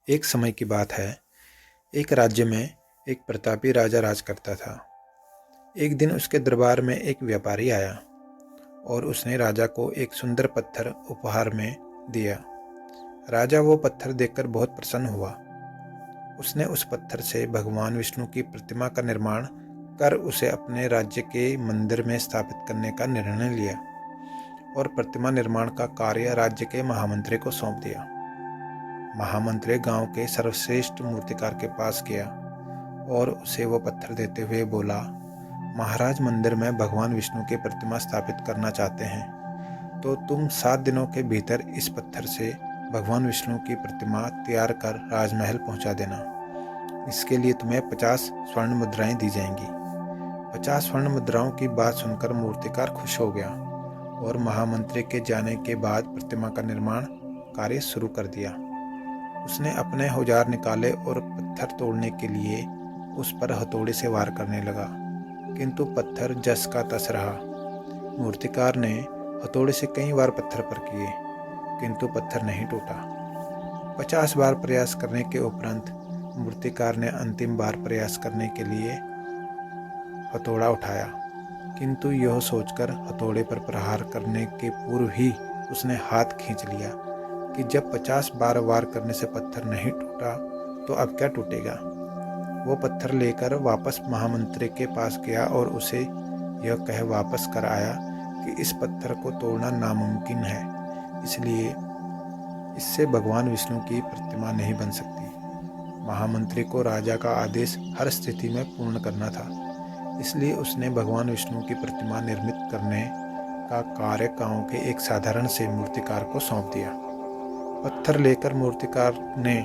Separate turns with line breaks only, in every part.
एक समय की बात है। एक राज्य में एक प्रतापी राजा राज करता था। एक दिन उसके दरबार में एक व्यापारी आया और उसने राजा को एक सुंदर पत्थर उपहार में दिया। राजा वो पत्थर देखकर बहुत प्रसन्न हुआ। उसने उस पत्थर से भगवान विष्णु की प्रतिमा का निर्माण कर उसे अपने राज्य के मंदिर में स्थापित करने का निर्णय लिया और प्रतिमा निर्माण का कार्य राज्य के महामंत्री को सौंप दिया। महामंत्री गांव के सर्वश्रेष्ठ मूर्तिकार के पास गया और उसे वो पत्थर देते हुए बोला, महाराज, मंदिर में भगवान विष्णु की प्रतिमा स्थापित करना चाहते हैं, तो तुम 7 दिनों के भीतर इस पत्थर से भगवान विष्णु की प्रतिमा तैयार कर राजमहल पहुंचा देना। इसके लिए तुम्हें 50 स्वर्ण मुद्राएं दी जाएंगी। 50 स्वर्ण मुद्राओं की बात सुनकर मूर्तिकार खुश हो गया और महामंत्री के जाने के बाद प्रतिमा का निर्माण कार्य शुरू कर दिया। उसने अपने औजार निकाले और पत्थर तोड़ने के लिए उस पर हथौड़े से वार करने लगा, किंतु पत्थर जस का तस रहा। मूर्तिकार ने हथौड़े से कई बार पत्थर पर किए, किंतु पत्थर नहीं टूटा। 50 बार प्रयास करने के उपरांत मूर्तिकार ने अंतिम बार प्रयास करने के लिए हथौड़ा उठाया, किंतु यह सोचकर हथौड़े पर प्रहार करने के पूर्व ही उसने हाथ खींच लिया कि जब 50 बार वार करने से पत्थर नहीं टूटा तो अब क्या टूटेगा। वो पत्थर लेकर वापस महामंत्री के पास गया और उसे यह कह वापस कर आया कि इस पत्थर को तोड़ना नामुमकिन है, इसलिए इससे भगवान विष्णु की प्रतिमा नहीं बन सकती। महामंत्री को राजा का आदेश हर स्थिति में पूर्ण करना था, इसलिए उसने भगवान विष्णु की प्रतिमा निर्मित करने का कार्य गांव के एक साधारण से मूर्तिकार को सौंप दिया। पत्थर लेकर मूर्तिकार ने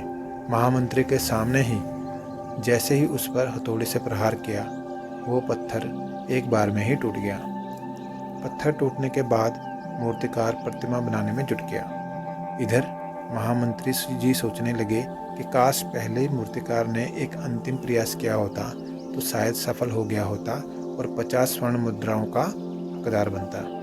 महामंत्री के सामने ही जैसे ही उस पर हथौड़े से प्रहार किया, वो पत्थर एक बार में ही टूट गया। पत्थर टूटने के बाद मूर्तिकार प्रतिमा बनाने में जुट गया। इधर महामंत्री जी सोचने लगे कि काश पहले मूर्तिकार ने एक अंतिम प्रयास किया होता तो शायद सफल हो गया होता और 50 स्वर्ण मुद्राओं का हकदार बनता।